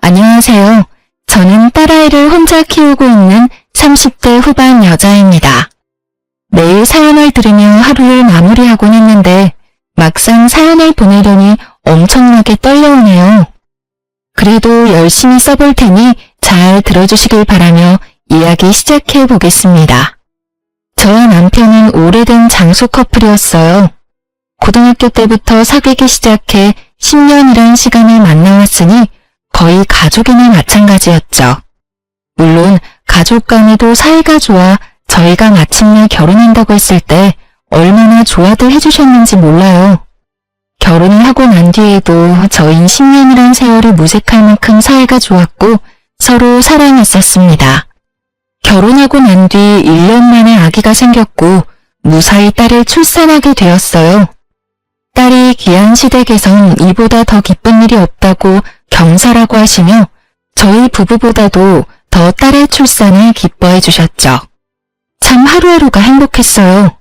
안녕하세요. 저는 딸아이를 혼자 키우고 있는 30대 후반 여자입니다. 매일 사연을 들으며 하루를 마무리하곤 했는데 막상 사연을 보내려니 엄청나게 떨려오네요. 그래도 열심히 써볼 테니 잘 들어주시길 바라며 이야기 시작해 보겠습니다. 저와 남편은 오래된 장수 커플이었어요. 고등학교 때부터 사귀기 시작해 10년이란 시간을 만나왔으니 거의 가족이나 마찬가지였죠. 물론 가족 간에도 사이가 좋아 저희가 마침내 결혼한다고 했을 때 얼마나 좋아들 해주셨는지 몰라요. 결혼을 하고 난 뒤에도 저희 10년이란 세월이 무색할 만큼 사이가 좋았고 서로 사랑했었습니다. 결혼하고 난 뒤 1년 만에 아기가 생겼고 무사히 딸을 출산하게 되었어요. 딸이 귀한 시댁에선 이보다 더 기쁜 일이 없다고 경사라고 하시며 저희 부부보다도 더 딸의 출산을 기뻐해 주셨죠. 참 하루하루가 행복했어요.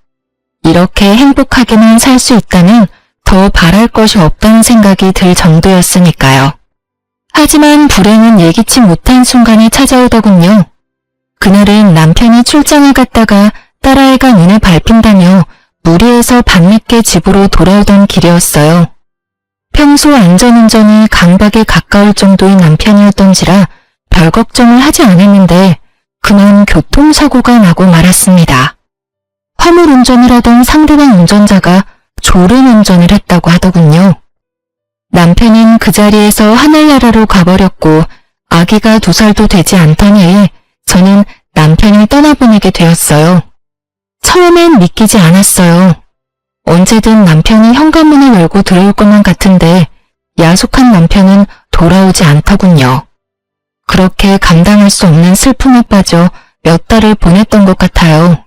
이렇게 행복하게만 살 수 있다면 더 바랄 것이 없다는 생각이 들 정도였으니까요. 하지만 불행은 예기치 못한 순간이 찾아오더군요. 그날은 남편이 출장을 갔다가 딸아이가 눈에 밟힌다며 무리해서 밤늦게 집으로 돌아오던 길이었어요. 평소 안전운전이 강박에 가까울 정도의 남편이었던지라 별 걱정을 하지 않았는데 그만 교통사고가 나고 말았습니다. 화물 운전을 하던 상대방 운전자가 졸음 운전을 했다고 하더군요. 남편은 그 자리에서 하늘나라로 가버렸고 아기가 2살도 되지 않던 해에 저는 남편을 떠나보내게 되었어요. 처음엔 믿기지 않았어요. 언제든 남편이 현관문을 열고 들어올 것만 같은데 야속한 남편은 돌아오지 않더군요. 그렇게 감당할 수 없는 슬픔에 빠져 몇 달을 보냈던 것 같아요.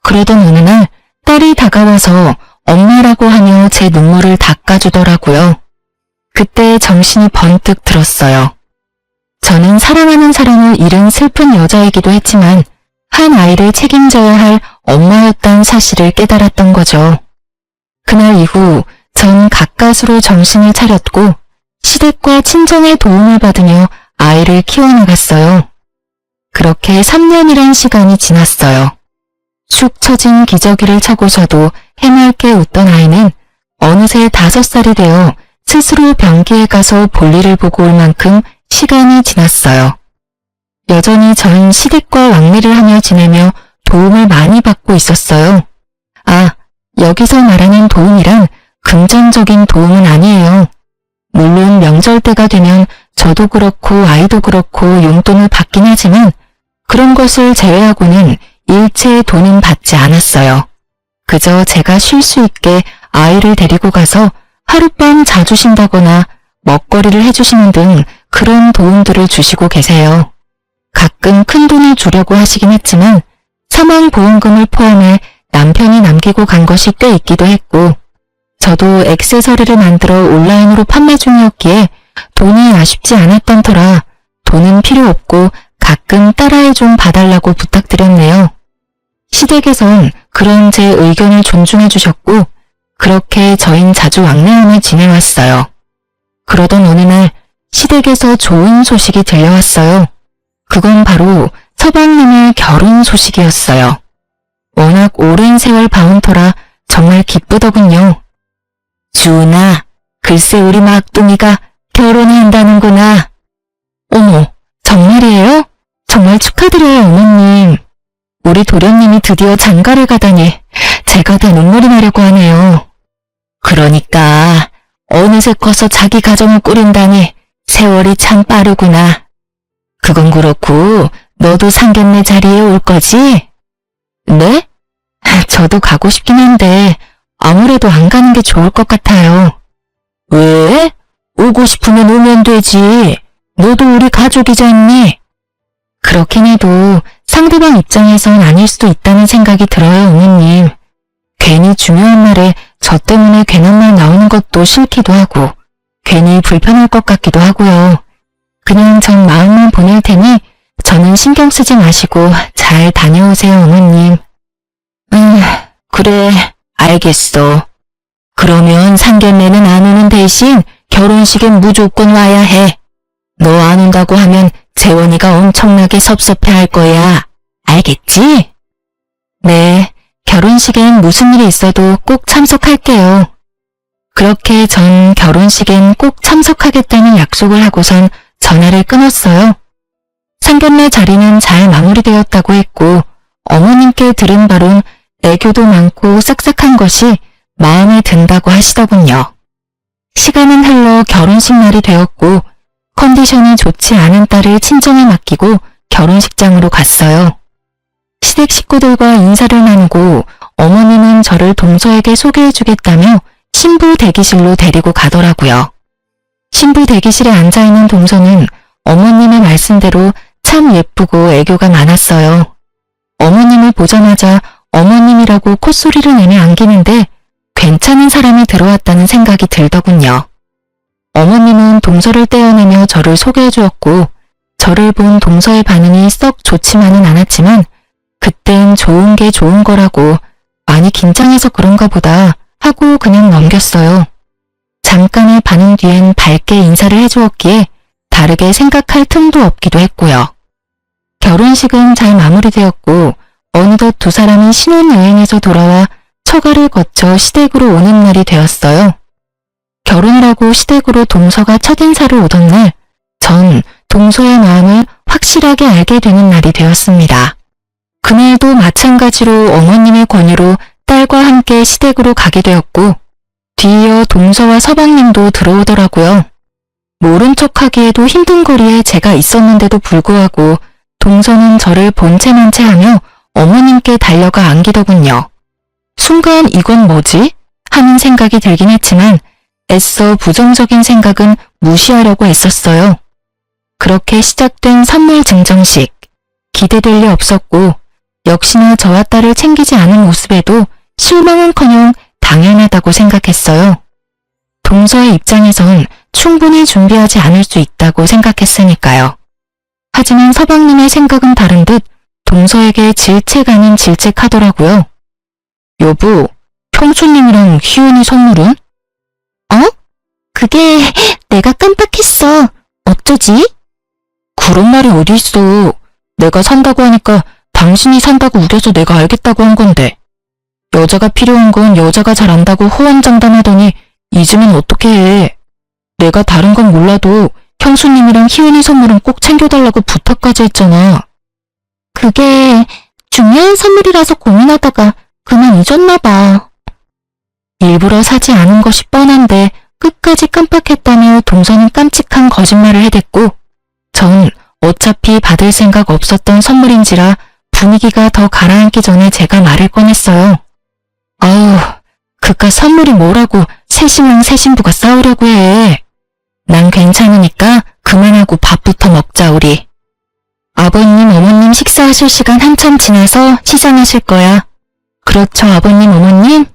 그러던 어느 날 딸이 다가와서 엄마라고 하며 제 눈물을 닦아주더라고요. 그때 정신이 번뜩 들었어요. 저는 사랑하는 사람을 잃은 슬픈 여자이기도 했지만 한 아이를 책임져야 할 엄마였다는 사실을 깨달았던 거죠. 그날 이후 전 가까스로 정신을 차렸고 시댁과 친정의 도움을 받으며 아이를 키워나갔어요. 그렇게 3년이란 시간이 지났어요. 축 처진 기저귀를 차고서도 해맑게 웃던 아이는 어느새 5살이 되어 스스로 변기에 가서 볼일을 보고 올 만큼 시간이 지났어요. 여전히 전 시댁과 왕래를 하며 지내며 도움을 많이 받고 있었어요. 아, 여기서 말하는 도움이란 금전적인 도움은 아니에요. 물론 명절 때가 되면 저도 그렇고 아이도 그렇고 용돈을 받긴 하지만 그런 것을 제외하고는 일체의 돈은 받지 않았어요. 그저 제가 쉴 수 있게 아이를 데리고 가서 하룻밤 자주신다거나 먹거리를 해주시는 등 그런 도움들을 주시고 계세요. 가끔 큰 돈을 주려고 하시긴 했지만 사망보험금을 포함해 남편이 남기고 간 것이 꽤 있기도 했고 저도 액세서리를 만들어 온라인으로 판매 중이었기에 돈이 아쉽지 않았던 터라 돈은 필요 없고 가끔 딸아이 좀 봐달라고 부탁드렸네요. 시댁에선 그런 제 의견을 존중해 주셨고 그렇게 저흰 자주 왕래하며 지내왔어요. 그러던 어느 날 시댁에서 좋은 소식이 들려왔어요. 그건 바로 서방님의 결혼 소식이었어요. 워낙 오랜 세월 봐온 터라 정말 기쁘더군요. 주은아, 글쎄 우리 막둥이가 결혼한다는구나. 어머, 정말이에요? 정말 축하드려요, 어머님. 우리 도련님이 드디어 장가를 가다니 제가 다 눈물이 나려고 하네요. 그러니까 어느새 커서 자기 가정을 꾸린다니 세월이 참 빠르구나. 그건 그렇고 너도 상견례 자리에 올 거지? 네? 저도 가고 싶긴 한데 아무래도 안 가는 게 좋을 것 같아요. 왜? 오고 싶으면 오면 되지. 너도 우리 가족이지 않니? 그렇긴 해도 상대방 입장에선 아닐 수도 있다는 생각이 들어요, 어머님. 괜히 중요한 날에 저 때문에 괜한 말 나오는 것도 싫기도 하고 괜히 불편할 것 같기도 하고요. 그냥 전 마음만 보낼 테니 저는 신경 쓰지 마시고 잘 다녀오세요, 어머님. 그래, 알겠어. 그러면 상견례는 안 오는 대신 결혼식엔 무조건 와야 해. 너 안 온다고 하면 재원이가 엄청나게 섭섭해할 거야. 알겠지? 네, 결혼식엔 무슨 일이 있어도 꼭 참석할게요. 그렇게 전 결혼식엔 꼭 참석하겠다는 약속을 하고선 전화를 끊었어요. 상견례 자리는 잘 마무리되었다고 했고 어머님께 들은 바론 애교도 많고 싹싹한 것이 마음에 든다고 하시더군요. 시간은 흘러 결혼식 날이 되었고 컨디션이 좋지 않은 딸을 친정에 맡기고 결혼식장으로 갔어요. 시댁 식구들과 인사를 나누고 어머님은 저를 동서에게 소개해주겠다며 신부 대기실로 데리고 가더라고요. 신부 대기실에 앉아있는 동서는 어머님의 말씀대로 참 예쁘고 애교가 많았어요. 어머님을 보자마자 어머님이라고 콧소리를 내며 안기는데 괜찮은 사람이 들어왔다는 생각이 들더군요. 어머님은 동서를 떼어내며 저를 소개해 주었고 저를 본 동서의 반응이 썩 좋지만은 않았지만 그땐 좋은 게 좋은 거라고 많이 긴장해서 그런가 보다 하고 그냥 넘겼어요. 잠깐의 반응 뒤엔 밝게 인사를 해주었기에 다르게 생각할 틈도 없기도 했고요. 결혼식은 잘 마무리되었고 어느덧 두 사람이 신혼여행에서 돌아와 처가를 거쳐 시댁으로 오는 날이 되었어요. 결혼을 하고 시댁으로 동서가 첫인사를 오던 날, 전 동서의 마음을 확실하게 알게 되는 날이 되었습니다. 그날도 마찬가지로 어머님의 권유로 딸과 함께 시댁으로 가게 되었고 뒤이어 동서와 서방님도 들어오더라고요. 모른 척하기에도 힘든 거리에 제가 있었는데도 불구하고 동서는 저를 본체만 채하며 어머님께 달려가 안기더군요. 순간 이건 뭐지? 하는 생각이 들긴 했지만 애써 부정적인 생각은 무시하려고 애썼어요. 그렇게 시작된 선물 증정식. 기대될 리 없었고 역시나 저와 딸을 챙기지 않은 모습에도 실망은커녕 당연하다고 생각했어요. 동서의 입장에선 충분히 준비하지 않을 수 있다고 생각했으니까요. 하지만 서방님의 생각은 다른 듯 동서에게 질책 아닌 질책하더라고요. 여보, 형수님이랑 희은이 선물은? 그게 내가 깜빡했어. 어쩌지? 그런 말이 어디 있어. 내가 산다고 하니까 당신이 산다고 우려서 내가 알겠다고 한 건데. 여자가 필요한 건 여자가 잘 안다고 호언장담하더니 잊으면 어떻게 해. 내가 다른 건 몰라도 형수님이랑 희은이 선물은 꼭 챙겨달라고 부탁까지 했잖아. 그게 중요한 선물이라서 고민하다가 그만 잊었나 봐. 일부러 사지 않은 것이 뻔한데 끝까지 깜빡했다며 동서는 깜찍한 거짓말을 해댔고 전 어차피 받을 생각 없었던 선물인지라 분위기가 더 가라앉기 전에 제가 말을 꺼냈어요. 아우, 그깟 선물이 뭐라고 새신랑 새신부가 싸우려고 해. 난 괜찮으니까 그만하고 밥부터 먹자 우리. 아버님, 어머님 식사하실 시간 한참 지나서 시상하실 거야. 그렇죠, 아버님, 어머님?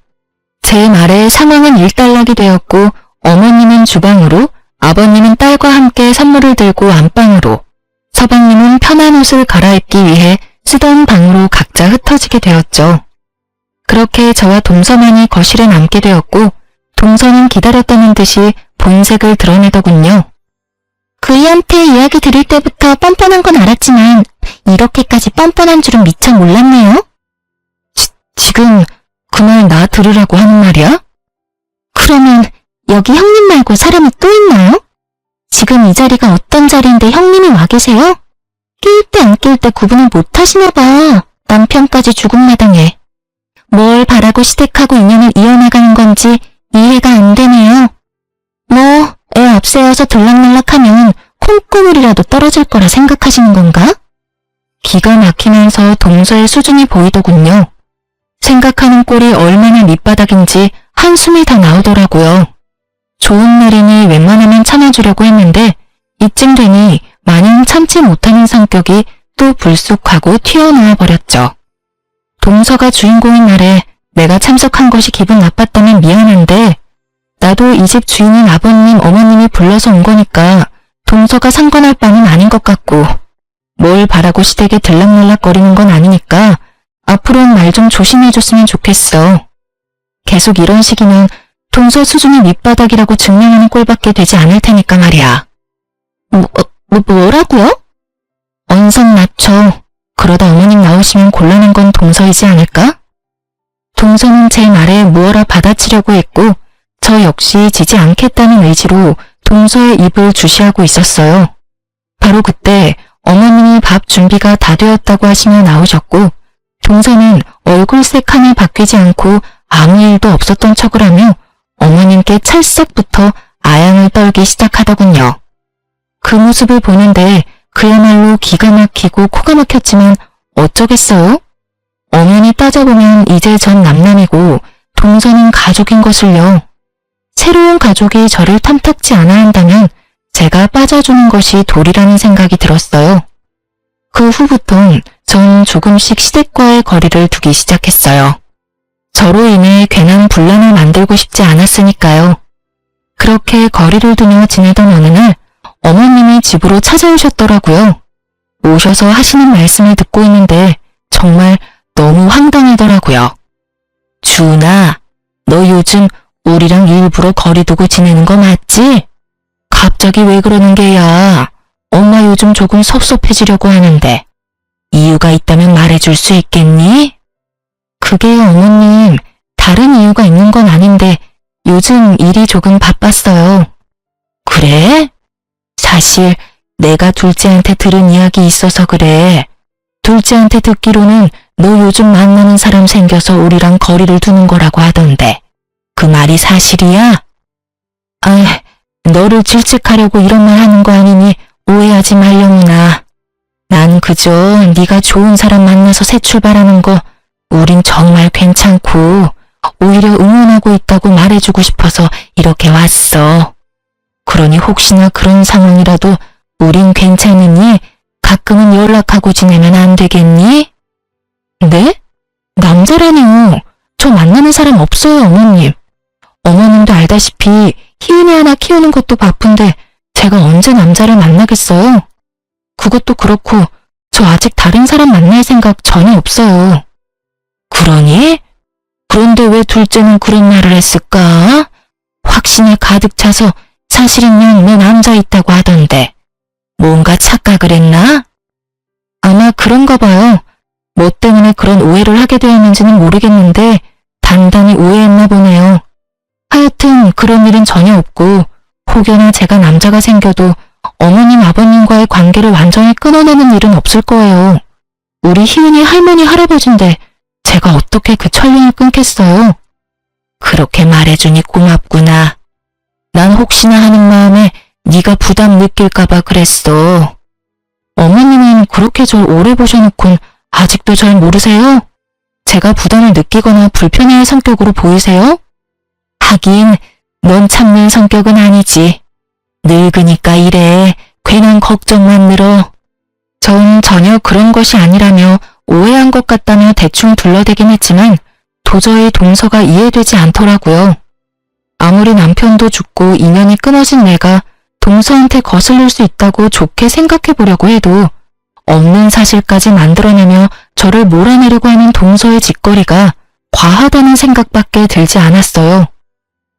제 말에 상황은 일단락이 되었고 어머님은 주방으로, 아버님은 딸과 함께 선물을 들고 안방으로, 서방님은 편한 옷을 갈아입기 위해 쓰던 방으로 각자 흩어지게 되었죠. 그렇게 저와 동서만이 거실에 남게 되었고 동서는 기다렸다는 듯이 본색을 드러내더군요. 그이한테 이야기 들을 때부터 뻔뻔한 건 알았지만 이렇게까지 뻔뻔한 줄은 미처 몰랐네요. 지금 그 말 나 들으라고 하는 말이야? 그러면 여기 형님 말고 사람이 또 있나요? 지금 이 자리가 어떤 자리인데 형님이 와 계세요? 낄 때 안 낄 때 구분을 못 하시나 봐. 남편까지 죽음마당에. 뭘 바라고 시댁하고 인연을 이어나가는 건지 이해가 안 되네요. 뭐 애 앞세워서 들락날락하면 콩고물이라도 떨어질 거라 생각하시는 건가? 기가 막히면서 동서의 수준이 보이더군요. 생각하는 꼴이 얼마나 밑바닥인지 한숨이 다 나오더라고요. 좋은 날이니 웬만하면 참아주려고 했는데 이쯤 되니 마냥 참지 못하는 성격이 또 불쑥하고 튀어나와 버렸죠. 동서가 주인공인 날에 내가 참석한 것이 기분 나빴다면 미안한데 나도 이 집 주인인 아버님, 어머님이 불러서 온 거니까 동서가 상관할 바는 아닌 것 같고 뭘 바라고 시댁에 들락날락거리는 건 아니니까 앞으로는 말 좀 조심해줬으면 좋겠어. 계속 이런 식이면 동서 수준이 밑바닥이라고 증명하는 꼴밖에 되지 않을 테니까 말이야. 뭐라고요? 언성 낮춰. 그러다 어머님 나오시면 곤란한 건 동서이지 않을까? 동서는 제 말에 무어라 받아치려고 했고 저 역시 지지 않겠다는 의지로 동서의 입을 주시하고 있었어요. 바로 그때 어머님이 밥 준비가 다 되었다고 하시며 나오셨고 동서는 얼굴색 하나 바뀌지 않고 아무 일도 없었던 척을 하며 어머님께 찰싹부터 아양을 떨기 시작하더군요. 그 모습을 보는데 그야말로 기가 막히고 코가 막혔지만 어쩌겠어요? 엄연히 따져보면 이제 전 남남이고 동서는 가족인 것을요. 새로운 가족이 저를 탐탁지 않아 한다면 제가 빠져주는 것이 도리라는 생각이 들었어요. 그 후부턴 전 조금씩 시댁과의 거리를 두기 시작했어요. 저로 인해 괜한 분란을 만들고 싶지 않았으니까요. 그렇게 거리를 두며 지내던 어느 날 어머님이 집으로 찾아오셨더라고요. 오셔서 하시는 말씀을 듣고 있는데 정말 너무 황당하더라고요. 주은아, 너 요즘 우리랑 일부러 거리 두고 지내는 거 맞지? 갑자기 왜 그러는 게야? 엄마 요즘 조금 섭섭해지려고 하는데 이유가 있다면 말해줄 수 있겠니? 그게 어머님, 다른 이유가 있는 건 아닌데 요즘 일이 조금 바빴어요. 그래? 사실 내가 둘째한테 들은 이야기 있어서 그래. 둘째한테 듣기로는 너 요즘 만나는 사람 생겨서 우리랑 거리를 두는 거라고 하던데 그 말이 사실이야? 아, 너를 질책하려고 이런 말 하는 거 아니니 오해하지 말려무나. 난 그저 네가 좋은 사람 만나서 새 출발하는 거 우린 정말 괜찮고 오히려 응원하고 있다고 말해주고 싶어서 이렇게 왔어. 그러니 혹시나 그런 상황이라도 우린 괜찮으니 가끔은 연락하고 지내면 안 되겠니? 네? 남자라니요. 저 만나는 사람 없어요, 어머님. 어머님도 알다시피 희은이 하나 키우는 것도 바쁜데 제가 언제 남자를 만나겠어요? 그것도 그렇고 저 아직 다른 사람 만날 생각 전혀 없어요. 그러니? 그런데 왜 둘째는 그런 말을 했을까? 확신에 가득 차서 사실은요 내 남자 있다고 하던데 뭔가 착각을 했나? 아마 그런가 봐요. 뭐 때문에 그런 오해를 하게 되었는지는 모르겠는데 단단히 오해했나 보네요. 하여튼 그런 일은 전혀 없고 혹여나 제가 남자가 생겨도 어머님 아버님과의 관계를 완전히 끊어내는 일은 없을 거예요. 우리 희은이 할머니 할아버지인데 제가 어떻게 그 천륜을 끊겠어요? 그렇게 말해주니 고맙구나. 난 혹시나 하는 마음에 네가 부담 느낄까봐 그랬어. 어머님은 그렇게 절 오래 보셔놓곤 아직도 절 모르세요? 제가 부담을 느끼거나 불편해할 성격으로 보이세요? 하긴 넌 참는 성격은 아니지. 늙으니까 이래. 괜한 걱정만 늘어. 전 전혀 그런 것이 아니라며 오해한 것 같다며 대충 둘러대긴 했지만 도저히 동서가 이해되지 않더라고요. 아무리 남편도 죽고 인연이 끊어진 내가 동서한테 거슬릴 수 있다고 좋게 생각해보려고 해도 없는 사실까지 만들어내며 저를 몰아내려고 하는 동서의 짓거리가 과하다는 생각밖에 들지 않았어요.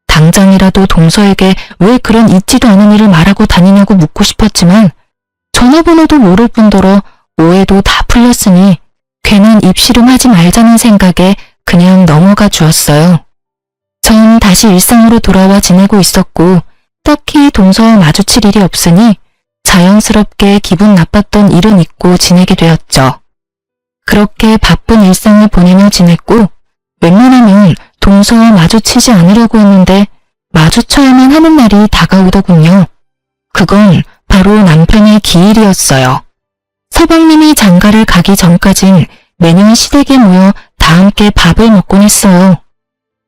당장이라도 동서에게 왜 그런 있지도 않은 일을 말하고 다니냐고 묻고 싶었지만 전화번호도 모를 뿐더러 오해도 다 풀렸으니 괜한 입씨름하지 말자는 생각에 그냥 넘어가 주었어요. 전 다시 일상으로 돌아와 지내고 있었고 딱히 동서와 마주칠 일이 없으니 자연스럽게 기분 나빴던 일은 잊고 지내게 되었죠. 그렇게 바쁜 일상을 보내며 지냈고 웬만하면 동서와 마주치지 않으려고 했는데 마주쳐야만 하는 날이 다가오더군요. 그건 바로 남편의 기일이었어요. 서방님이 장가를 가기 전까진 매년 시댁에 모여 다 함께 밥을 먹곤 했어요.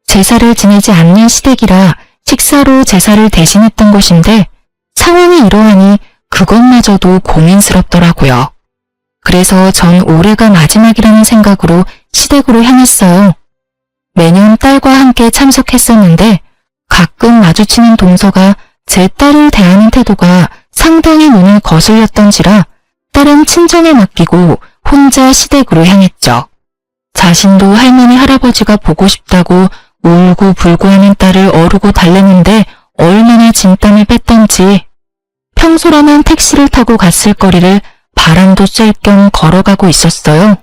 제사를 지내지 않는 시댁이라 식사로 제사를 대신했던 것인데 상황이 이러하니 그것마저도 고민스럽더라고요. 그래서 전 올해가 마지막이라는 생각으로 시댁으로 향했어요. 매년 딸과 함께 참석했었는데 가끔 마주치는 동서가 제 딸을 대하는 태도가 상당히 눈을 거슬렸던지라 딸은 친정에 맡기고 혼자 시댁으로 향했죠. 자신도 할머니 할아버지가 보고 싶다고 울고 불고 하는 딸을 어르고 달래는데 얼마나 진땀을 뺐던지 평소라면 택시를 타고 갔을 거리를 바람도 쐴 겸 걸어가고 있었어요.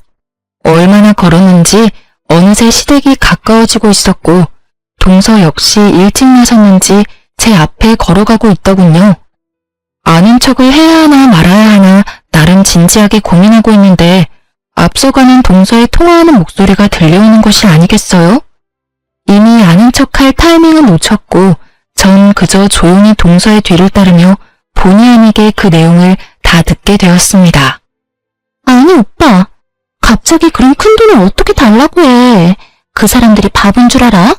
얼마나 걸었는지 어느새 시댁이 가까워지고 있었고 동서 역시 일찍 나섰는지 제 앞에 걸어가고 있더군요. 아는 척을 해야 하나 말아야 하나 나름 진지하게 고민하고 있는데 앞서가는 동서의 통화하는 목소리가 들려오는 것이 아니겠어요? 이미 아는 척할 타이밍은 놓쳤고 전 그저 조용히 동서의 뒤를 따르며 본의 아니게 그 내용을 다 듣게 되었습니다. 아니 오빠, 갑자기 그런 큰 돈을 어떻게 달라고 해. 그 사람들이 바본 줄 알아?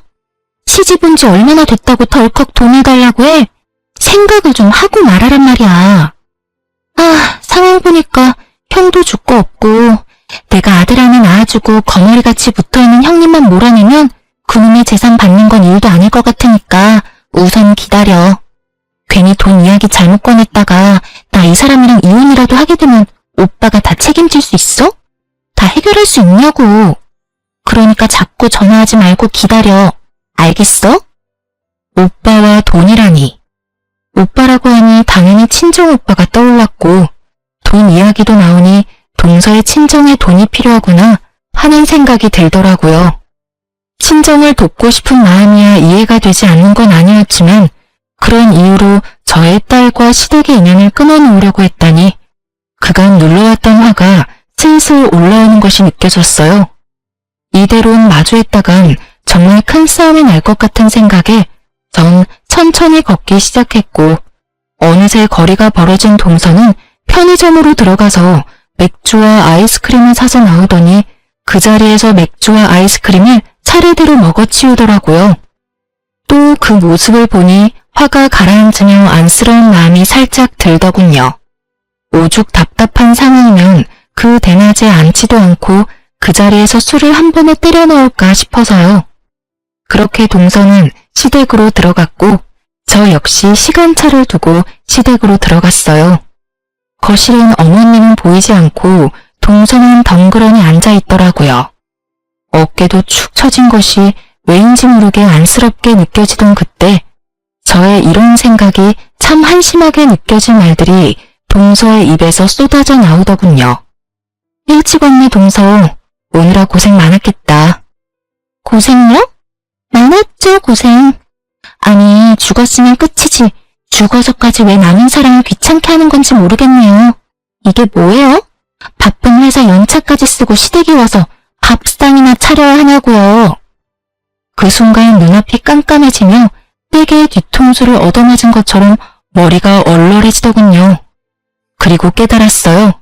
시집 온 지 얼마나 됐다고 덜컥 돈을 달라고 해. 생각을 좀 하고 말하란 말이야. 아, 상황 보니까 형도 줄 거 없고 내가 아들 하나 낳아주고 거머리같이 붙어있는 형님만 몰아내면 그놈의 재산 받는 건 일도 아닐 것 같으니까 우선 기다려. 괜히 돈 이야기 잘못 꺼냈다가 나 이 사람이랑 이혼이라도 하게 되면 오빠가 다 책임질 수 있어? 다 해결할 수 있냐고. 그러니까 자꾸 전화하지 말고 기다려. 알겠어? 오빠와 돈이라니. 오빠라고 하니 당연히 친정오빠가 떠올랐고 돈 이야기도 나오니 동서의 친정에 돈이 필요하구나 하는 생각이 들더라고요. 친정을 돕고 싶은 마음이야 이해가 되지 않는 건 아니었지만 그런 이유로 저의 딸과 시댁의 인연을 끊어놓으려고 했다니 그간 눌러왔던 화가 슬슬 올라오는 것이 느껴졌어요. 이대로는 마주했다간 정말 큰 싸움이 날 것 같은 생각에 전 천천히 걷기 시작했고 어느새 거리가 벌어진 동서는 편의점으로 들어가서 맥주와 아이스크림을 사서 나오더니 그 자리에서 맥주와 아이스크림을 차례대로 먹어치우더라고요. 또 그 모습을 보니 화가 가라앉으며 안쓰러운 마음이 살짝 들더군요. 오죽 답답한 상황이면 그 대낮에 앉지도 않고 그 자리에서 술을 한 번에 때려 넣을까 싶어서요. 그렇게 동서는 시댁으로 들어갔고 저 역시 시간차를 두고 시댁으로 들어갔어요. 거실엔 어머니는 보이지 않고 동서는 덩그러니 앉아있더라고요. 어깨도 축 처진 것이 왜인지 모르게 안쓰럽게 느껴지던 그때 저의 이런 생각이 참 한심하게 느껴진 말들이 동서의 입에서 쏟아져 나오더군요. 일찍 왔네 동서. 오느라 고생 많았겠다. 고생요? 많았죠 고생. 아니 죽었으면 끝이지 죽어서까지 왜 남은 사람을 귀찮게 하는 건지 모르겠네요. 이게 뭐예요? 바쁜 회사 연차까지 쓰고 시댁이 와서 밥상이나 차려야 하냐고요. 그 순간 눈앞이 깜깜해지며 떼개의 뒤통수를 얻어맞은 것처럼 머리가 얼얼해지더군요. 그리고 깨달았어요.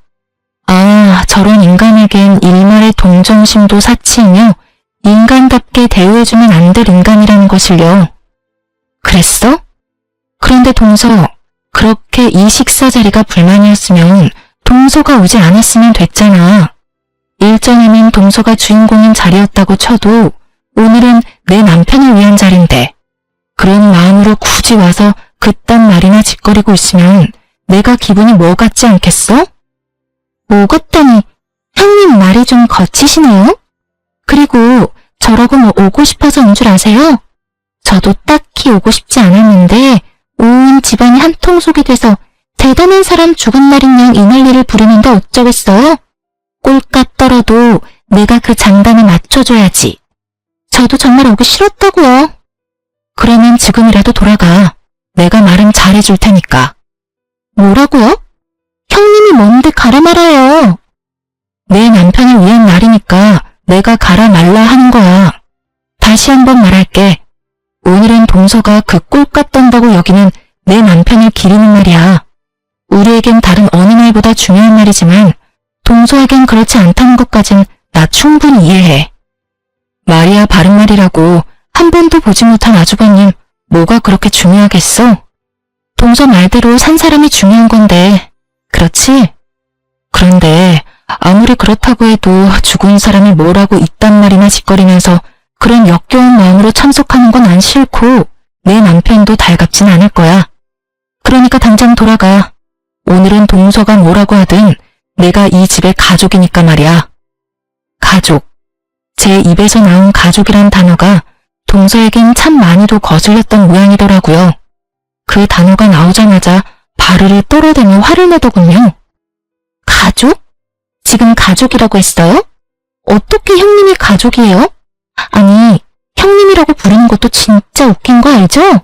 아, 저런 인간에겐 일말의 동정심도 사치이며 인간답게 대우해주면 안 될 인간이라는 것을요. 그랬어? 그런데 동서, 그렇게 이 식사 자리가 불만이었으면 동서가 오지 않았으면 됐잖아. 일전에는 동서가 주인공인 자리였다고 쳐도 오늘은 내 남편을 위한 자리인데 그런 마음으로 굳이 와서 그딴 말이나 짓거리고 있으면 내가 기분이 뭐 같지 않겠어? 뭐 같다니, 형님 말이 좀 거치시네요? 그리고 저러고 뭐 오고 싶어서 온 줄 아세요? 저도 딱히 오고 싶지 않았는데 온 집안이 한통속이 돼서 대단한 사람 죽은 날인 양 이 난리를 부르는데 어쩌겠어요? 꼴값 떨어도 내가 그 장단에 맞춰줘야지. 저도 정말 오기 싫었다고요. 그러면 지금이라도 돌아가. 내가 말은 잘해줄 테니까. 뭐라고요? 형님이 뭔데 가라 말아요. 내 남편을 위한 날이니까 내가 가라 말라 하는 거야. 다시 한번 말할게. 오늘은 동서가 그 꼴값 떤다고 여기는 내 남편을 기리는 날이야. 우리에겐 다른 어느 날보다 중요한 날이지만 동서에겐 그렇지 않다는 것까진 나 충분히 이해해. 말이야 바른 말이라고 한 번도 보지 못한 아주버님 뭐가 그렇게 중요하겠어? 동서 말대로 산 사람이 중요한 건데 그렇지? 그런데 아무리 그렇다고 해도 죽은 사람이 뭐라고 이딴 말이나 짓거리면서 그런 역겨운 마음으로 참석하는 건 안 싫고 내 남편도 달갑진 않을 거야. 그러니까 당장 돌아가. 오늘은 동서가 뭐라고 하든 내가 이 집의 가족이니까 말이야. 가족. 제 입에서 나온 가족이란 단어가 동서에겐 참 많이도 거슬렸던 모양이더라고요. 그 단어가 나오자마자 바르르 떨어대며 화를 내더군요. 가족? 지금 가족이라고 했어요? 어떻게 형님이 가족이에요? 아니, 형님이라고 부르는 것도 진짜 웃긴 거 알죠?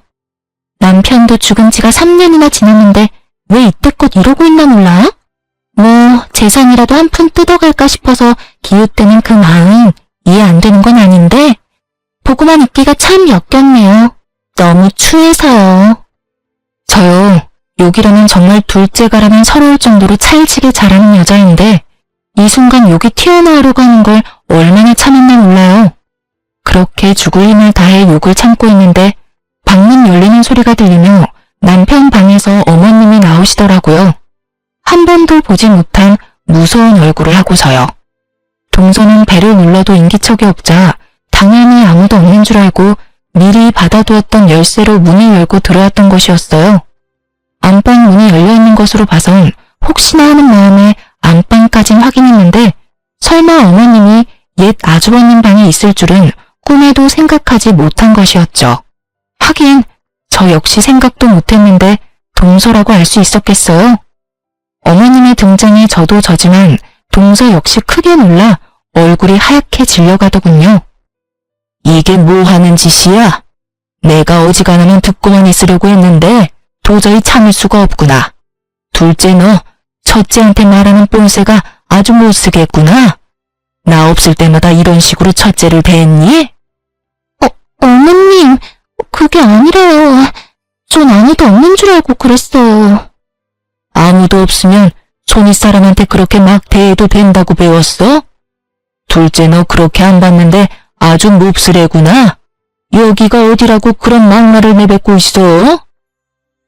남편도 죽은 지가 3년이나 지났는데 왜 이때껏 이러고 있나 몰라? 뭐 재산이라도 한 푼 뜯어갈까 싶어서 기웃대는 그 마음 이해 안 되는 건 아닌데 보고만 있기가 참 역겹네요. 너무 추해서요. 저요, 욕이라면 정말 둘째가라면 서러울 정도로 찰지게 잘하는 여자인데 이 순간 욕이 튀어나오려고 하는 걸 얼마나 참았나 몰라요. 그렇게 죽을 힘을 다해 욕을 참고 있는데 방문 열리는 소리가 들리며 남편 방에서 어머님이 나오시더라고요. 한 번도 보지 못한 무서운 얼굴을 하고서요. 동서는 배를 눌러도 인기척이 없자 당연히 아무도 없는 줄 알고 미리 받아두었던 열쇠로 문을 열고 들어왔던 것이었어요. 안방 문이 열려있는 것으로 봐선 혹시나 하는 마음에 안방까진 확인했는데 설마 어머님이 옛 아주버님 방에 있을 줄은 꿈에도 생각하지 못한 것이었죠. 하긴 저 역시 생각도 못했는데 동서라고 알 수 있었겠어요? 어머님의 등장에 저도 저지만 동서 역시 크게 놀라 얼굴이 하얗게 질려가더군요. 이게 뭐 하는 짓이야? 내가 어지간하면 듣고만 있으려고 했는데 도저히 참을 수가 없구나. 둘째 너, 첫째한테 말하는 뽐새가 아주 못쓰겠구나. 나 없을 때마다 이런 식으로 첫째를 대했니? 어머님, 그게 아니라요. 전 아무도 없는 줄 알고 그랬어요. 아무도 없으면 손윗사람한테 그렇게 막 대해도 된다고 배웠어? 둘째 너 그렇게 안 봤는데 아주 몹쓸애구나. 여기가 어디라고 그런 막말을 내뱉고 있어?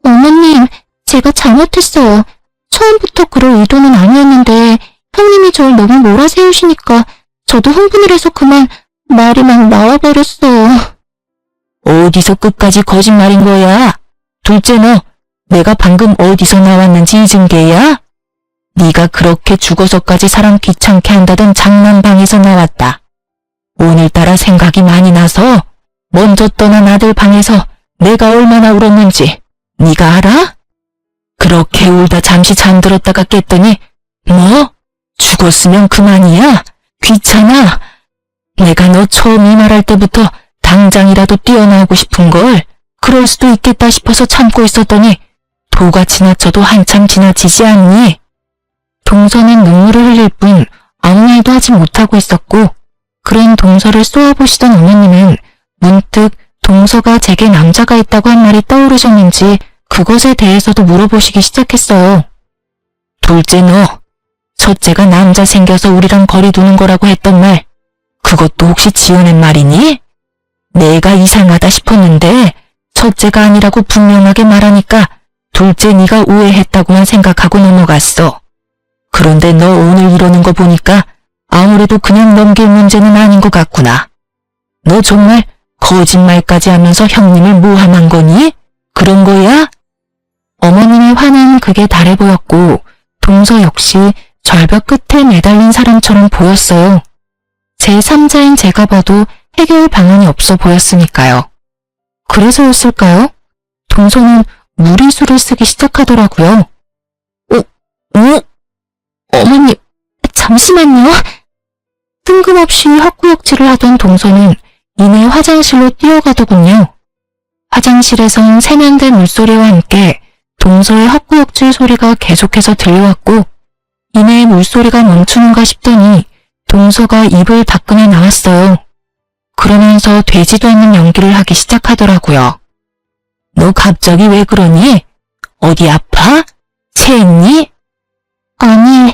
어머님, 제가 잘못했어요. 처음부터 그럴 의도는 아니었는데 형님이 절 너무 몰아세우시니까 저도 흥분을 해서 그만 말이 막 나와버렸어요. 어디서 끝까지 거짓말인 거야? 둘째 너, 내가 방금 어디서 나왔는지 잊은 게야? 네가 그렇게 죽어서까지 사람 귀찮게 한다던 장난방에서 나왔다. 오늘따라 생각이 많이 나서 먼저 떠난 아들 방에서 내가 얼마나 울었는지 네가 알아? 그렇게 울다 잠시 잠들었다가 깼더니 뭐? 죽었으면 그만이야? 귀찮아? 내가 너 처음 이 말할 때부터 당장이라도 뛰어나오고 싶은걸 그럴 수도 있겠다 싶어서 참고 있었더니 도가 지나쳐도 한참 지나치지 않니? 동서는 눈물을 흘릴 뿐 아무 말도 하지 못하고 있었고 그런 동서를 쏘아보시던 어머님은 문득 동서가 제게 남자가 있다고 한 말이 떠오르셨는지 그것에 대해서도 물어보시기 시작했어요. 둘째 너, 첫째가 남자 생겨서 우리랑 거리 두는 거라고 했던 말 그것도 혹시 지어낸 말이니? 내가 이상하다 싶었는데 첫째가 아니라고 분명하게 말하니까 둘째 네가 오해했다고만 생각하고 넘어갔어. 그런데 너 오늘 이러는 거 보니까 아무래도 그냥 넘길 문제는 아닌 것 같구나. 너 정말 거짓말까지 하면서 형님을 모함한 거니? 그런 거야? 어머님의 화는 극에 달해 보였고 동서 역시 절벽 끝에 매달린 사람처럼 보였어요. 제3자인 제가 봐도 해결 방안이 없어 보였으니까요. 그래서였을까요? 동서는 무리수를 쓰기 시작하더라고요. 어머님, 잠시만요. 뜬금없이 헛구역질을 하던 동서는 이내 화장실로 뛰어가더군요. 화장실에선 세면대 물소리와 함께 동서의 헛구역질 소리가 계속해서 들려왔고 이내 물소리가 멈추는가 싶더니 동서가 입을 닦으며 나왔어요. 그러면서 되지도 않는 연기를 하기 시작하더라고요. 너 갑자기 왜 그러니? 어디 아파? 체했니? 아니,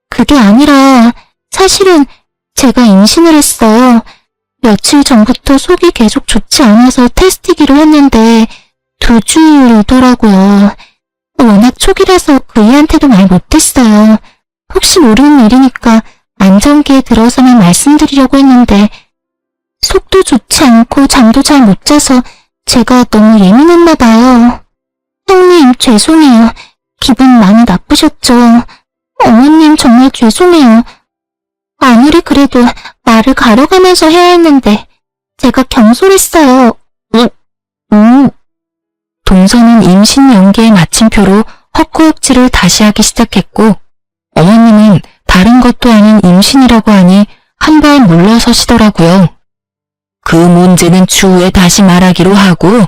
그게 아니라 사실은 제가 임신을 했어요. 며칠 전부터 속이 계속 좋지 않아서 테스트기로 했는데 2주일이더라고요. 워낙 초기라서 그이한테도 말 못했어요. 혹시 모르는 일이니까 안정기에 들어서만 말씀드리려고 했는데 속도 좋지 않고 잠도 잘 못 자서 제가 너무 예민했나 봐요. 형님 죄송해요. 기분 많이 나쁘셨죠? 어머님 정말 죄송해요. 아무리 그래도 말을 가려가면서 해야 했는데 제가 경솔했어요. 동서는 임신 연기의 마침표로 헛구역질을 다시 하기 시작했고 어머님은 다른 것도 아닌 임신이라고 하니 한 발 물러서시더라고요. 그 문제는 추후에 다시 말하기로 하고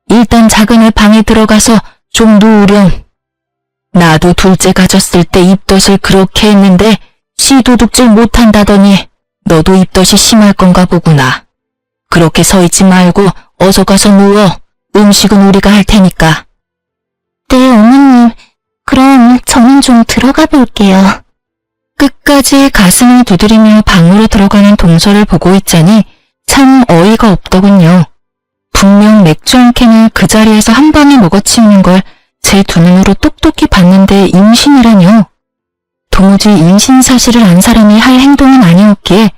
일단 작은애 방에 들어가서 좀 누우렴. 나도 둘째 가졌을 때 입덧을 그렇게 했는데 씨도둑질 못한다더니 너도 입덧이 심할 건가 보구나. 그렇게 서 있지 말고 어서 가서 누워. 음식은 우리가 할 테니까. 네, 어머님. 그럼 저는 좀 들어가 볼게요. 끝까지 가슴을 두드리며 방으로 들어가는 동서를 보고 있자니 참 어이가 없더군요. 분명 맥주 한 캔을 그 자리에서 한 방에 먹어치우는 걸 제 두 눈으로 똑똑히 봤는데 임신이라뇨. 도무지 임신 사실을 안 사람이 할 행동은 아니었기에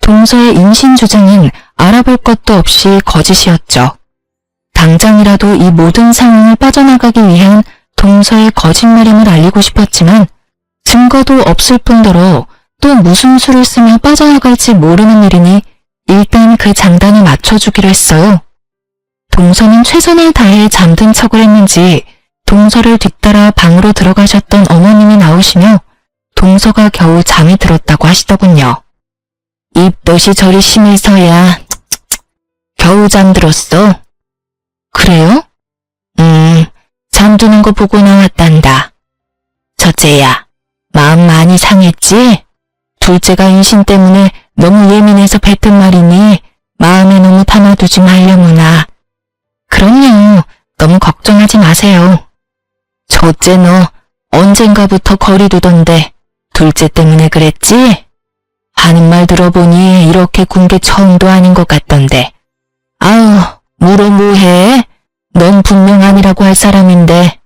동서의 임신 주장은 알아볼 것도 없이 거짓이었죠. 당장이라도 이 모든 상황을 빠져나가기 위한 동서의 거짓말임을 알리고 싶었지만 증거도 없을 뿐더러 또 무슨 수를 쓰며 빠져나갈지 모르는 일이니 일단 그 장단을 맞춰주기로 했어요. 동서는 최선을 다해 잠든 척을 했는지 동서를 뒤따라 방으로 들어가셨던 어머님이 나오시며 동서가 겨우 잠이 들었다고 하시더군요. 입덧이 저리 심해서야 겨우 잠들었어. 그래요? 잠드는 거 보고 나왔단다. 첫째야, 마음 많이 상했지? 둘째가 임신 때문에 너무 예민해서 뱉은 말이니 마음에 너무 담아두지 말려무나. 그럼요. 너무 걱정하지 마세요. 첫째 너 언젠가부터 거리 두던데 둘째 때문에 그랬지? 하는 말 들어보니 이렇게 군 게 처음도 아닌 것 같던데. 아우, 물어 뭐해? 넌 분명 아니라고 할 사람인데.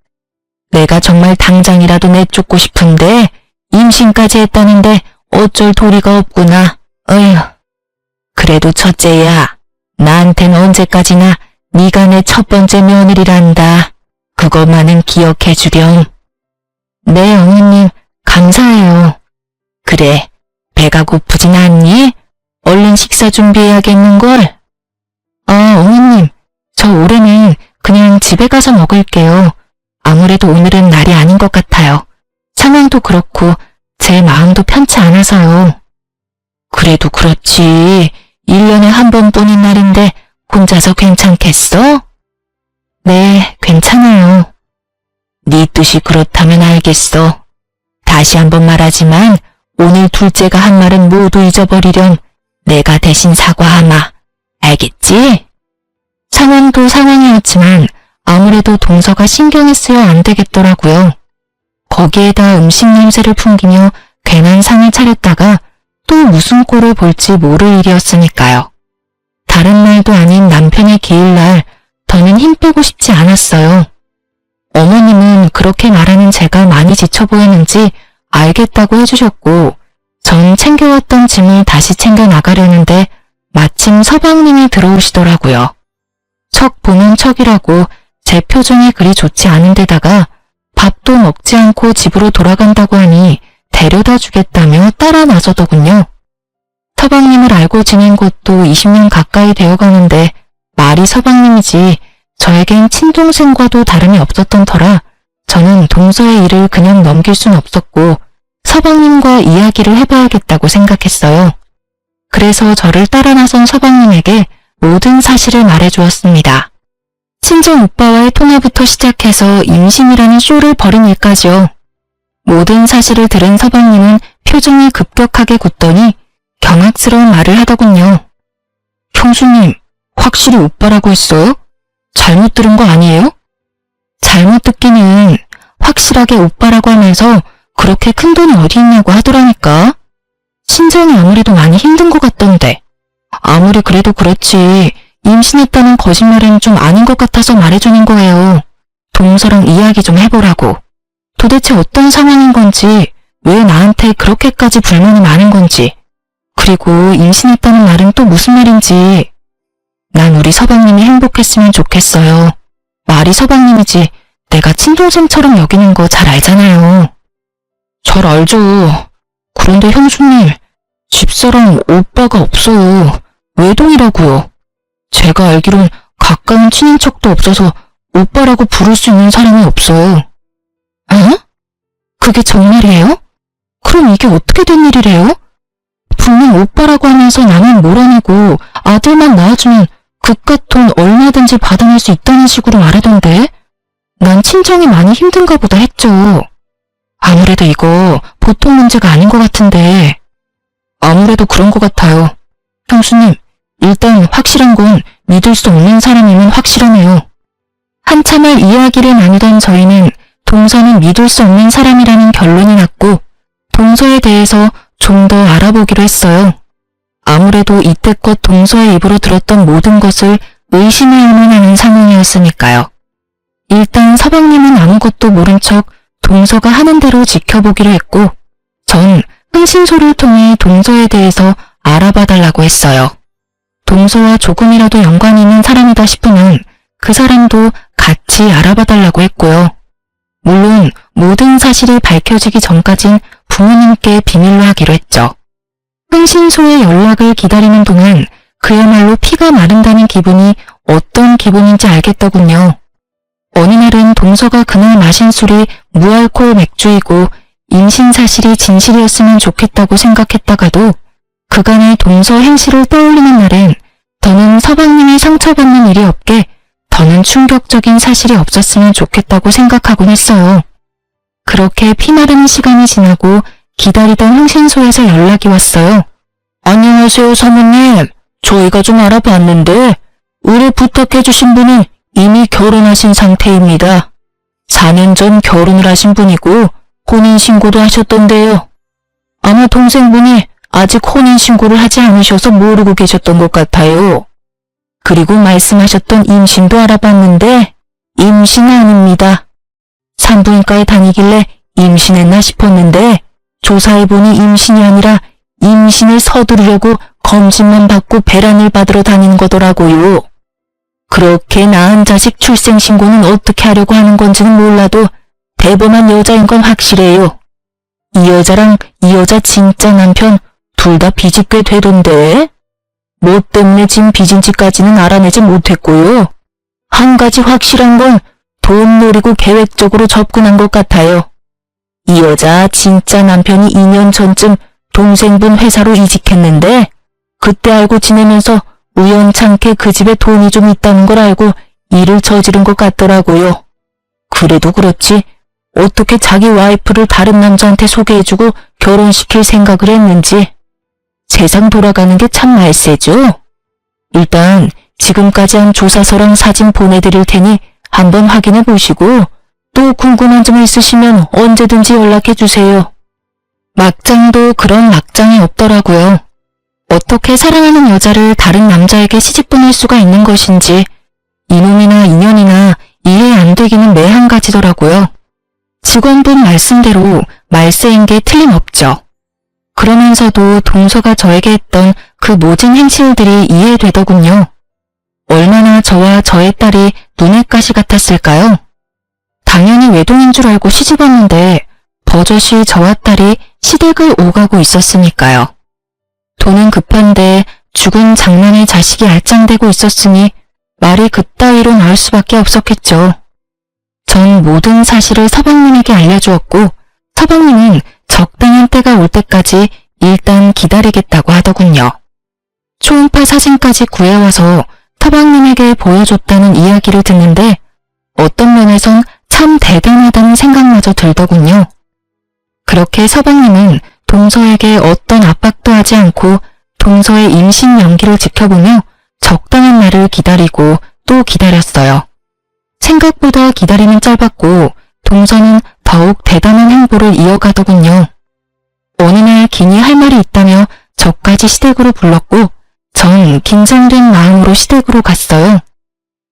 내가 정말 당장이라도 내쫓고 싶은데 임신까지 했다는데 어쩔 도리가 없구나. 어휴. 그래도 첫째야, 나한텐 언제까지나 네가 내 첫 번째 며느리란다. 그것만은 기억해 주렴. 네, 어머님. 감사해요. 그래, 배가 고프진 않니? 얼른 식사 준비해야겠는걸? 어머님. 저 올해는 그냥 집에 가서 먹을게요. 아무래도 오늘은 날이 아닌 것 같아요. 상황도 그렇고 제 마음도 편치 않아서요. 그래도 그렇지. 1년에 한 번뿐인 날인데 혼자서 괜찮겠어? 네, 괜찮아요. 네 뜻이 그렇다면 알겠어. 다시 한번 말하지만 오늘 둘째가 한 말은 모두 잊어버리렴. 내가 대신 사과하마. 알겠지? 상황도 상황이었지만 아무래도 동서가 신경을 쓰여 안 되겠더라고요. 거기에다 음식 냄새를 풍기며 괜한 상을 차렸다가 또 무슨 꼴을 볼지 모를 일이었으니까요. 다른 날도 아닌 남편의 기일날 더는 힘 빼고 싶지 않았어요. 어머님은 그렇게 말하는 제가 많이 지쳐 보이는지 알겠다고 해주셨고 전 챙겨왔던 짐을 다시 챙겨 나가려는데 마침 서방님이 들어오시더라고요. 척 보는 척이라고 제 표정이 그리 좋지 않은 데다가 밥도 먹지 않고 집으로 돌아간다고 하니 데려다 주겠다며 따라 나서더군요. 서방님을 알고 지낸 것도 20년 가까이 되어가는데 말이 서방님이지 저에겐 친동생과도 다름이 없었던 터라 저는 동서의 일을 그냥 넘길 순 없었고 서방님과 이야기를 해봐야겠다고 생각했어요. 그래서 저를 따라 나선 서방님에게 모든 사실을 말해주었습니다. 친정 오빠와의 통화부터 시작해서 임신이라는 쇼를 벌인 일까지요. 모든 사실을 들은 서방님은 표정이 급격하게 굳더니 경악스러운 말을 하더군요. 형수님, 확실히 오빠라고 했어요? 잘못 들은 거 아니에요? 잘못 듣기는 확실하게 오빠라고 하면서 그렇게 큰 돈이 어디 있냐고 하더라니까. 신정이 아무래도 많이 힘든 것 같던데. 아무리 그래도 그렇지 임신했다는 거짓말은 좀 아닌 것 같아서 말해주는 거예요. 동서랑 이야기 좀 해보라고. 도대체 어떤 상황인 건지, 왜 나한테 그렇게까지 불만이 많은 건지, 그리고 임신했다는 말은 또 무슨 말인지. 난 우리 서방님이 행복했으면 좋겠어요. 말이 서방님이지 내가 친동생처럼 여기는 거 잘 알잖아요. 잘 알죠. 그런데 형수님, 집사람 오빠가 없어요. 외동이라고요. 제가 알기론 가까운 친인척도 없어서 오빠라고 부를 수 있는 사람이 없어요. 어? 그게 정말이에요? 그럼 이게 어떻게 된 일이래요? 분명 오빠라고 하면서 나만 몰아내고 아들만 낳아주면 그깟 돈 얼마든지 받아낼 수 있다는 식으로 말하던데 난 친정이 많이 힘든가 보다 했죠. 아무래도 이거 보통 문제가 아닌 것 같은데. 아무래도 그런 것 같아요. 형수님, 일단 확실한 건 믿을 수 없는 사람이면 확실하네요. 한참을 이야기를 나누던 저희는 동서는 믿을 수 없는 사람이라는 결론이 났고 동서에 대해서 좀 더 알아보기로 했어요. 아무래도 이때껏 동서의 입으로 들었던 모든 것을 의심해야만 하는 상황이었으니까요. 일단 서방님은 아무것도 모른 척 동서가 하는 대로 지켜보기로 했고 전 흥신소를 통해 동서에 대해서 알아봐달라고 했어요. 동서와 조금이라도 연관이 있는 사람이다 싶으면 그 사람도 같이 알아봐달라고 했고요. 물론 모든 사실이 밝혀지기 전까진 부모님께 비밀로 하기로 했죠. 흥신소의 연락을 기다리는 동안 그야말로 피가 마른다는 기분이 어떤 기분인지 알겠더군요. 어느 날은 동서가 그날 마신 술이 무알코올 맥주이고 임신 사실이 진실이었으면 좋겠다고 생각했다가도 그간의 동서 행실을 떠올리는 날엔 더는 서방님이 상처받는 일이 없게 더는 충격적인 사실이 없었으면 좋겠다고 생각하곤 했어요. 그렇게 피마르는 시간이 지나고 기다리던 흥신소에서 연락이 왔어요. 안녕하세요, 사모님. 저희가 좀 알아봤는데 의뢰 부탁해주신 분은 이미 결혼하신 상태입니다. 4년 전 결혼을 하신 분이고 혼인신고도 하셨던데요. 아마 동생분이 아직 혼인신고를 하지 않으셔서 모르고 계셨던 것 같아요. 그리고 말씀하셨던 임신도 알아봤는데 임신 아닙니다. 산부인과에 다니길래 임신했나 싶었는데 조사해보니 임신이 아니라 임신을 서두르려고 검진만 받고 배란을 받으러 다니는 거더라고요. 그렇게 낳은 자식 출생신고는 어떻게 하려고 하는 건지는 몰라도 대범한 여자인 건 확실해요. 이 여자랑 이 여자 진짜 남편 둘 다 빚이 꽤 되던데 뭐 때문에 진 빚인지까지는 알아내지 못했고요. 한 가지 확실한 건 돈 노리고 계획적으로 접근한 것 같아요. 이 여자 진짜 남편이 2년 전쯤 동생분 회사로 이직했는데 그때 알고 지내면서 우연찮게 그 집에 돈이 좀 있다는 걸 알고 일을 저지른 것 같더라고요. 그래도 그렇지 어떻게 자기 와이프를 다른 남자한테 소개해주고 결혼시킬 생각을 했는지 세상 돌아가는 게 참 말세죠. 일단 지금까지 한 조사서랑 사진 보내드릴 테니 한번 확인해 보시고 또 궁금한 점 있으시면 언제든지 연락해 주세요. 막장도 그런 막장이 없더라고요. 어떻게 사랑하는 여자를 다른 남자에게 시집 보낼 수가 있는 것인지 이놈이나 인연이나 이해 안 되기는 매한 가지더라고요. 직원분 말씀대로 말세인 게 틀림없죠. 그러면서도 동서가 저에게 했던 그 모진 행실들이 이해되더군요. 얼마나 저와 저의 딸이 눈의 가시 같았을까요? 당연히 외동인 줄 알고 시집 왔는데 버젓이 저와 딸이 시댁을 오가고 있었으니까요. 돈은 급한데 죽은 장남의 자식이 알짱대고 있었으니 말이 그따위로 나올 수밖에 없었겠죠. 전 모든 사실을 서방님에게 알려주었고 서방님은 적당한 때가 올 때까지 일단 기다리겠다고 하더군요. 초음파 사진까지 구해와서 서방님에게 보여줬다는 이야기를 듣는데 어떤 면에선 참 대단하다는 생각마저 들더군요. 그렇게 서방님은 동서에게 어떤 압박도 하지 않고 동서의 임신 연기를 지켜보며 적당한 날을 기다리고 또 기다렸어요. 생각보다 기다림은 짧았고 동서는 더욱 대단한 행보를 이어가더군요. 어느 날 기니 할 말이 있다며 저까지 시댁으로 불렀고 전 긴장된 마음으로 시댁으로 갔어요.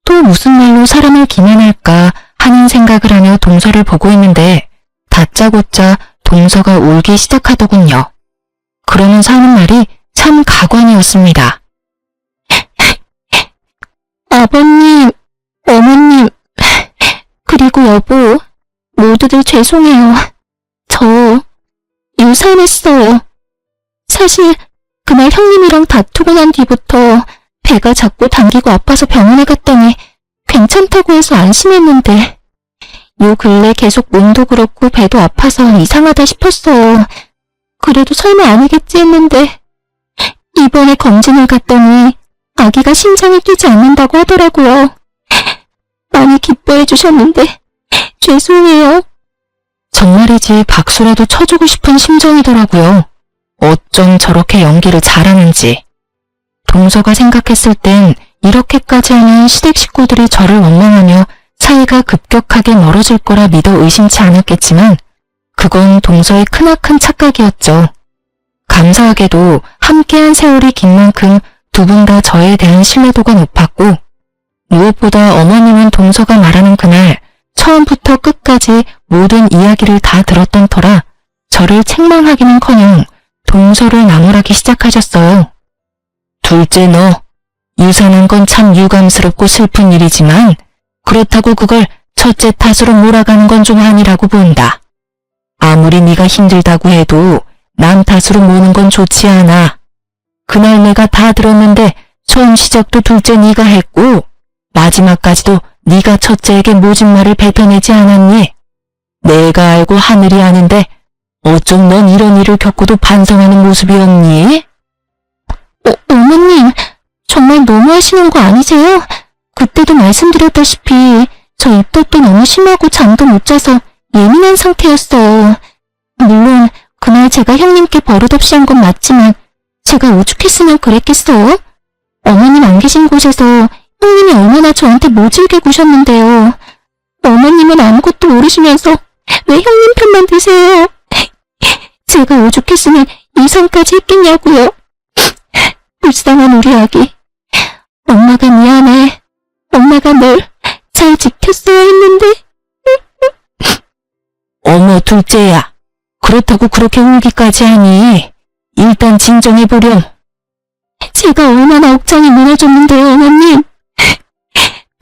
또 무슨 말로 사람을 기만할까 하는 생각을 하며 동서를 보고 있는데 다짜고짜 동서가 울기 시작하더군요. 그러면서 하는 말이 참 가관이었습니다. 아버님, 어머님, 그리고 여보, 모두들 죄송해요. 저 유산했어요. 사실 그날 형님이랑 다투고 난 뒤부터 배가 자꾸 당기고 아파서 병원에 갔더니 괜찮다고 해서 안심했는데 요 근래 계속 몸도 그렇고 배도 아파서 이상하다 싶었어요. 그래도 설마 아니겠지 했는데 이번에 검진을 갔더니 아기가 심장이 뛰지 않는다고 하더라고요. 많이 기뻐해 주셨는데 죄송해요. 정말이지 박수라도 쳐주고 싶은 심정이더라고요. 어쩜 저렇게 연기를 잘하는지. 동서가 생각했을 땐 이렇게까지 하면 시댁 식구들이 저를 원망하며 사이가 급격하게 멀어질 거라 믿어 의심치 않았겠지만 그건 동서의 크나큰 착각이었죠. 감사하게도 함께한 세월이 긴 만큼 두 분 다 저에 대한 신뢰도가 높았고 무엇보다 어머님은 동서가 말하는 그날 처음부터 끝까지 모든 이야기를 다 들었던 터라 저를 책망하기는커녕 동서를 나무라기 시작하셨어요. 둘째 너, 유산한 건 참 유감스럽고 슬픈 일이지만 그렇다고 그걸 첫째 탓으로 몰아가는 건 좀 아니라고 본다. 아무리 네가 힘들다고 해도 남 탓으로 모는 건 좋지 않아. 그날 내가 다 들었는데 처음 시작도 둘째 네가 했고 마지막까지도 네가 첫째에게 모진 말을 뱉어내지 않았니? 내가 알고 하늘이 아는데 어쩜 넌 이런 일을 겪고도 반성하는 모습이 없니? 어머님, 정말 너무하시는 거 아니세요? 그때도 말씀드렸다시피 저 입덧도 너무 심하고 잠도 못 자서 예민한 상태였어요. 물론 그날 제가 형님께 버릇없이 한 건 맞지만 제가 오죽했으면 그랬겠어요? 어머님 안 계신 곳에서 형님이 얼마나 저한테 모질게 구셨는데요. 어머님은 아무것도 모르시면서 왜 형님 편만 드세요? 제가 오죽했으면 이 상까지 했겠냐고요. 불쌍한 우리 아기. 엄마가 미안해. 엄마가 널 잘 지켰어야 했는데. 어머 둘째야. 그렇다고 그렇게 울기까지 하니 일단 진정해보렴. 제가 얼마나 억장이 무너졌는데요, 어머님.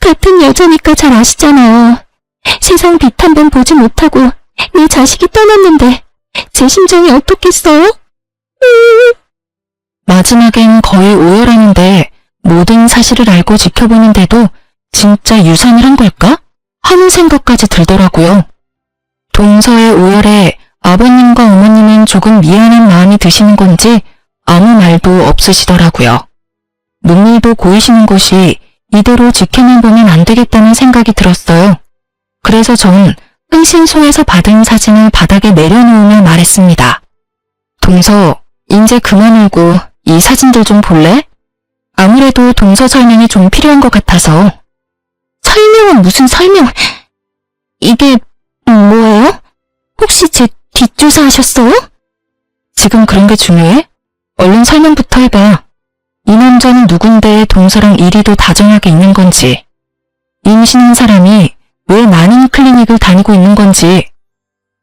같은 여자니까 잘 아시잖아요. 세상 빛 한 번 보지 못하고 내 자식이 떠났는데 제 심정이 어떻겠어요? 마지막엔 거의 오열하는데 모든 사실을 알고 지켜보는데도 진짜 유산을 한 걸까? 하는 생각까지 들더라고요. 동서의 오열에 아버님과 어머님은 조금 미안한 마음이 드시는 건지 아무 말도 없으시더라고요. 눈물도 고이시는 것이 이대로 지켜만 보면 안 되겠다는 생각이 들었어요. 그래서 전 흥신소에서 받은 사진을 바닥에 내려놓으며 말했습니다. 동서, 이제 그만 울고 이 사진들 좀 볼래? 아무래도 동서 설명이 좀 필요한 것 같아서. 설명은 무슨 설명? 이게 뭐예요? 혹시 제 뒷조사 하셨어요? 지금 그런 게 중요해? 얼른 설명부터 해봐. 이 남자는 누군데 동서랑 이리도 다정하게 있는 건지, 임신한 사람이 왜 난임 클리닉을 다니고 있는 건지.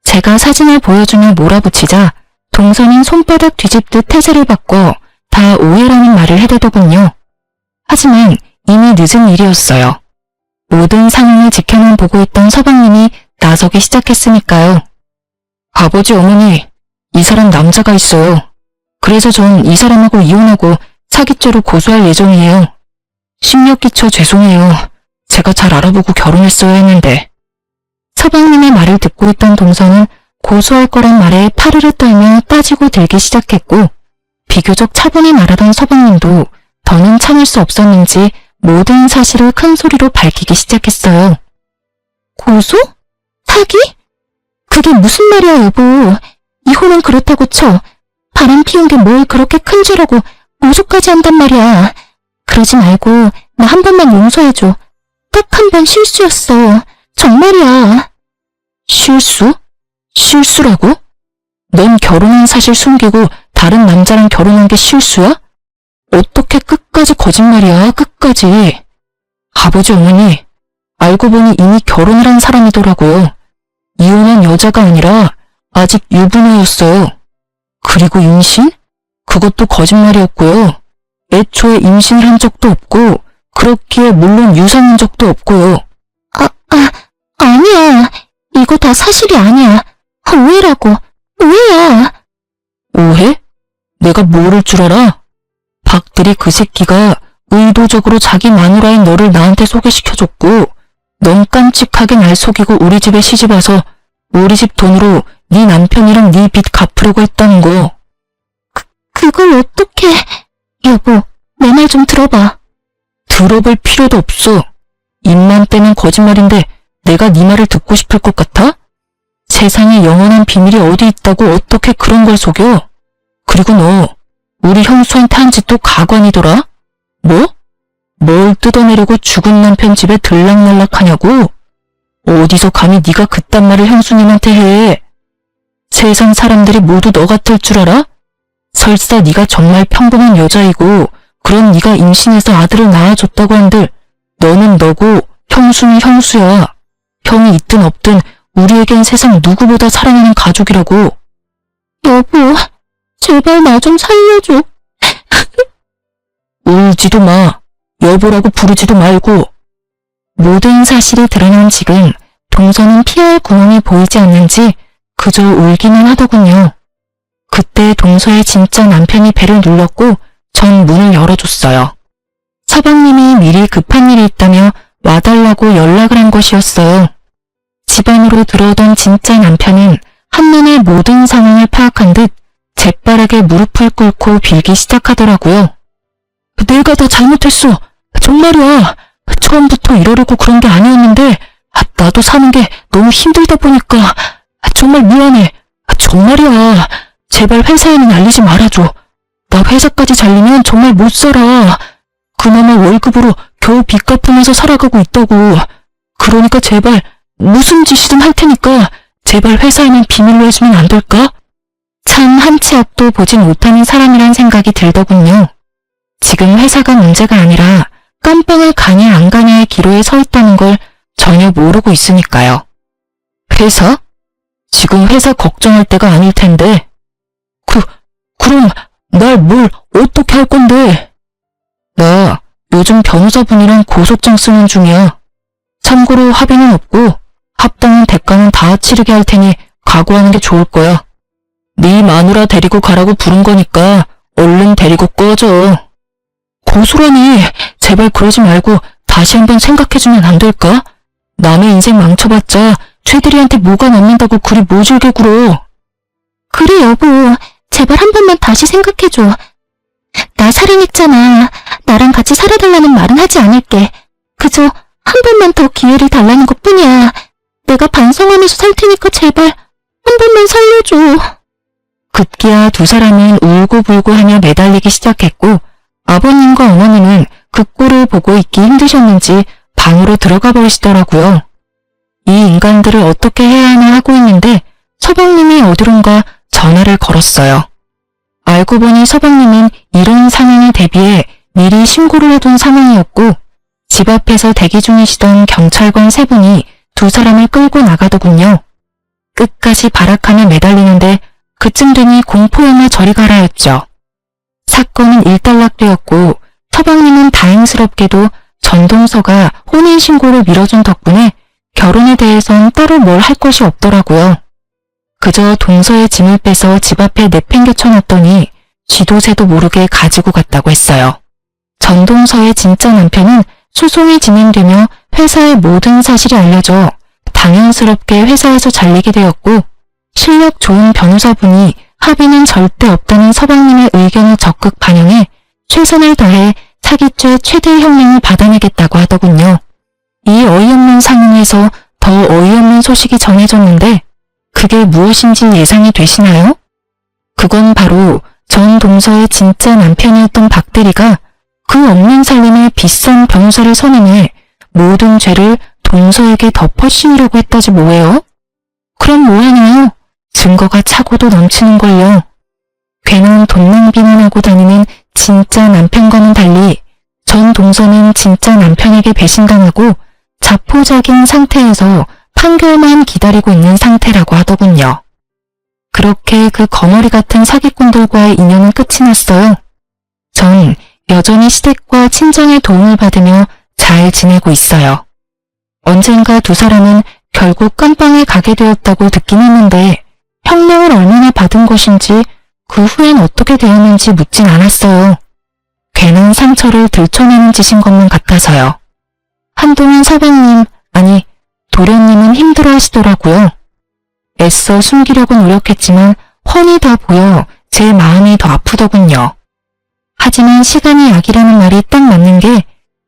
제가 사진을 보여주며 몰아붙이자 동서는 손바닥 뒤집듯 태세를 바꿔 다 오해라는 말을 해대더군요. 하지만 이미 늦은 일이었어요. 모든 상황을 지켜만 보고 있던 서방님이 나서기 시작했으니까요. 아버지 어머니, 이 사람 남자가 있어요. 그래서 전 이 사람하고 이혼하고 사기죄로 고소할 예정이에요. 심력 끼쳐 죄송해요. 제가 잘 알아보고 결혼했어야 했는데. 서방님의 말을 듣고 있던 동서는 고소할 거란 말에 파르르 떨며 따지고 들기 시작했고 비교적 차분히 말하던 서방님도 더는 참을 수 없었는지 모든 사실을 큰 소리로 밝히기 시작했어요. 고소? 사기? 그게 무슨 말이야 여보. 이혼은 그렇다고 쳐. 바람 피운 게 뭘 그렇게 큰 죄라고 고소까지 한단 말이야. 그러지 말고 나 한 번만 용서해줘. 딱 한 번 실수였어. 정말이야. 실수? 실수라고? 넌 결혼한 사실 숨기고 다른 남자랑 결혼한 게 실수야? 어떻게 끝까지 거짓말이야, 끝까지. 아버지 어머니, 알고 보니 이미 결혼을 한 사람이더라고요. 이혼한 여자가 아니라 아직 유부녀였어요. 그리고 임신? 그것도 거짓말이었고요. 애초에 임신을 한 적도 없고 그렇기에 물론 유산한 적도 없고요. 아니야. 이거 다 사실이 아니야. 오해라고. 오해야. 오해? 내가 모를 줄 알아? 박들이 그 새끼가 의도적으로 자기 마누라인 너를 나한테 소개시켜줬고 넌 깜찍하게 날 속이고 우리 집에 시집와서 우리 집 돈으로 네 남편이랑 네 빚 갚으려고 했다는 거. 그걸 어떻게... 여보, 내 말 좀 들어봐. 들어볼 필요도 없어. 입만 떼면 거짓말인데 내가 네 말을 듣고 싶을 것 같아? 세상에 영원한 비밀이 어디 있다고 어떻게 그런 걸 속여? 그리고 너 우리 형수한테 한 짓도 가관이더라? 뭐? 뭘 뜯어내려고 죽은 남편 집에 들락날락하냐고? 어디서 감히 네가 그딴 말을 형수님한테 해? 세상 사람들이 모두 너 같을 줄 알아? 설사 네가 정말 평범한 여자이고 그런 네가 임신해서 아들을 낳아줬다고 한들 너는 너고 형수는 형수야. 형이 있든 없든 우리에겐 세상 누구보다 사랑하는 가족이라고. 여보, 제발 나 좀 살려줘. 울지도 마. 여보라고 부르지도 말고. 모든 사실이 드러난 지금 동서는 피할 구멍이 보이지 않는지 그저 울기만 하더군요. 그때 동서의 진짜 남편이 배를 눌렀고 전 문을 열어줬어요. 서방님이 미리 급한 일이 있다며 와달라고 연락을 한 것이었어요. 집 안으로 들어오던 진짜 남편은 한눈에 모든 상황을 파악한 듯 재빠르게 무릎을 꿇고 빌기 시작하더라고요. 내가 다 잘못했어. 정말이야. 처음부터 이러려고 그런 게 아니었는데 나도 사는 게 너무 힘들다 보니까 정말 미안해. 정말이야. 제발 회사에는 알리지 말아줘. 나 회사까지 잘리면 정말 못 살아. 그나마 월급으로 겨우 빚 갚으면서 살아가고 있다고. 그러니까 제발 무슨 짓이든 할 테니까 제발 회사에는 비밀로 해주면 안 될까? 참 한치 앞도 보지 못하는 사람이란 생각이 들더군요. 지금 회사가 문제가 아니라 깜빵을 가냐 안 가냐의 기로에 서 있다는 걸 전혀 모르고 있으니까요. 회사? 지금 회사 걱정할 때가 아닐 텐데. 그럼 날 뭘 어떻게 할 건데? 나 요즘 변호사분이랑 고소장 쓰는 중이야. 참고로 합의는 없고 합당한 대가는 다 치르게 할 테니 각오하는 게 좋을 거야. 네 마누라 데리고 가라고 부른 거니까 얼른 데리고 꺼져. 고소라니. 제발 그러지 말고 다시 한번 생각해주면 안 될까? 남의 인생 망쳐봤자 최대리한테 뭐가 남는다고 그리 모질게 굴어. 그래 여보, 제발 한 번만 다시 생각해줘. 나 사랑했잖아. 나랑 같이 살아달라는 말은 하지 않을게. 그저 한 번만 더 기회를 달라는 것뿐이야. 내가 반성하면서 살 테니까 제발 한 번만 살려줘. 급기야 두 사람은 울고불고 하며 매달리기 시작했고 아버님과 어머님은 그 꼴을 보고 있기 힘드셨는지 방으로 들어가 버리시더라고요. 이 인간들을 어떻게 해야 하나 하고 있는데 서방님이 어디론가 전화를 걸었어요. 알고 보니 서방님은 이런 상황에 대비해 미리 신고를 해둔 상황이었고 집 앞에서 대기 중이시던 경찰관 세 분이 두 사람을 끌고 나가더군요. 끝까지 발악하며 매달리는데 그쯤 되니 공포영화 저리 가라였죠. 사건은 일단락되었고 서방님은 다행스럽게도 전동서가 혼인신고를 밀어준 덕분에 결혼에 대해선 따로 뭘 할 것이 없더라고요. 그저 동서의 짐을 빼서 집 앞에 내팽개쳐놨더니 쥐도 새도 모르게 가지고 갔다고 했어요. 전동서의 진짜 남편은 소송이 진행되며 회사의 모든 사실이 알려져 당연스럽게 회사에서 잘리게 되었고 실력 좋은 변호사분이 합의는 절대 없다는 서방님의 의견을 적극 반영해 최선을 다해 사기죄 최대 형량을 받아내겠다고 하더군요. 이 어이없는 상황에서 더 어이없는 소식이 전해졌는데 그게 무엇인지 예상이 되시나요? 그건 바로 전 동서의 진짜 남편이었던 박대리가 그 없는 살림에 비싼 변호사를 선임해 모든 죄를 동서에게 덮어씌우려고 했다지 뭐예요? 그럼 뭐하나요? 증거가 차고도 넘치는걸요. 괜한 돈 낭비만 하고 다니는 진짜 남편과는 달리 전 동서는 진짜 남편에게 배신당하고 자포자기인 상태에서 판결만 기다리고 있는 상태라고 하더군요. 그렇게 그 거머리 같은 사기꾼들과의 인연은 끝이 났어요. 전 여전히 시댁과 친정의 도움을 받으며 잘 지내고 있어요. 언젠가 두 사람은 결국 깜빵에 가게 되었다고 듣긴 했는데 형량을 얼마나 받은 것인지 그 후엔 어떻게 되었는지 묻진 않았어요. 괜한 상처를 들춰내는 짓인 것만 같아서요. 한동안 서방님 아니, 도련님은 힘들어 하시더라고요. 애써 숨기려고 노력했지만 훤히 다 보여 제 마음이 더 아프더군요. 하지만 시간이 약이라는 말이 딱 맞는 게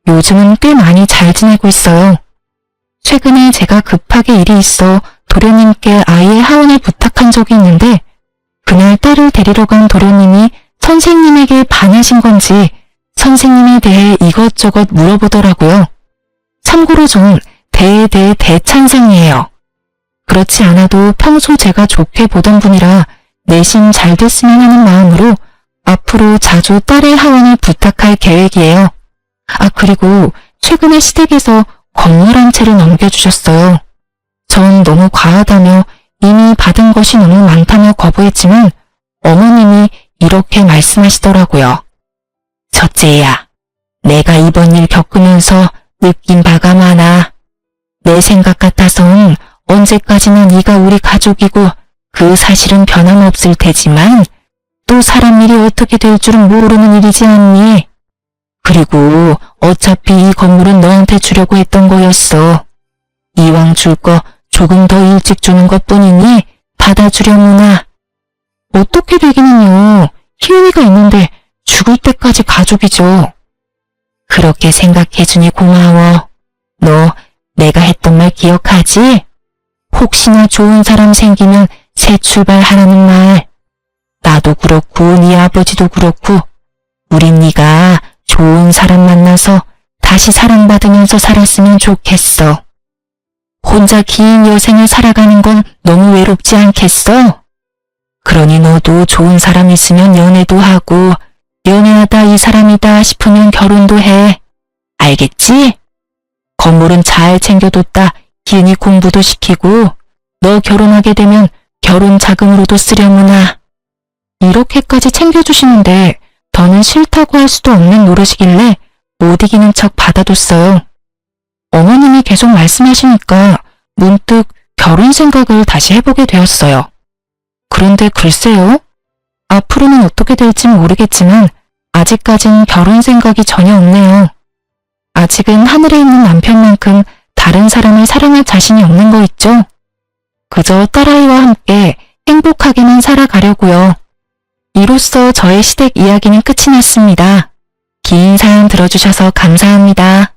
요즘은 꽤 많이 잘 지내고 있어요. 최근에 제가 급하게 일이 있어 도련님께 아이의 하원을 부탁한 적이 있는데 그날 딸을 데리러 간 도련님이 선생님에게 반하신 건지 선생님에 대해 이것저것 물어보더라고요. 참고로 전 대에 대해 대찬성이에요. 그렇지 않아도 평소 제가 좋게 보던 분이라 내심 잘 됐으면 하는 마음으로 앞으로 자주 딸의 하원을 부탁할 계획이에요. 아, 그리고 최근에 시댁에서 건물 한 채를 넘겨주셨어요. 전 너무 과하다며 이미 받은 것이 너무 많다며 거부했지만 어머님이 이렇게 말씀하시더라고요. 첫째야, 내가 이번 일 겪으면서 느낀 바가 많아. 내 생각 같아선 언제까지나 네가 우리 가족이고 그 사실은 변함없을 테지만 또 사람 일이 어떻게 될 줄은 모르는 일이지 않니? 그리고 어차피 이 건물은 너한테 주려고 했던 거였어. 이왕 줄 거 조금 더 일찍 주는 것뿐이니 받아주려무나. 어떻게 되기는요. 희은이가 있는데 죽을 때까지 가족이죠. 그렇게 생각해주니 고마워. 너 내가 했던 말 기억하지? 혹시나 좋은 사람 생기면 새 출발하라는 말. 나도 그렇고 네 아버지도 그렇고 우린 네가 좋은 사람 만나서 다시 사랑받으면서 살았으면 좋겠어. 혼자 긴 여생을 살아가는 건 너무 외롭지 않겠어? 그러니 너도 좋은 사람 있으면 연애도 하고 연애하다 이 사람이다 싶으면 결혼도 해. 알겠지? 건물은 잘 챙겨뒀다 기은이 공부도 시키고 너 결혼하게 되면 결혼 자금으로도 쓰려무나. 이렇게까지 챙겨주시는데 더는 싫다고 할 수도 없는 노릇이길래 못 이기는 척 받아뒀어요. 어머님이 계속 말씀하시니까 문득 결혼 생각을 다시 해보게 되었어요. 그런데 글쎄요. 앞으로는 어떻게 될진 모르겠지만 아직까진 결혼 생각이 전혀 없네요. 아직은 하늘에 있는 남편만큼 다른 사람을 사랑할 자신이 없는 거 있죠? 그저 딸아이와 함께 행복하게만 살아가려고요. 이로써 저의 시댁 이야기는 끝이 났습니다. 긴 사연 들어주셔서 감사합니다.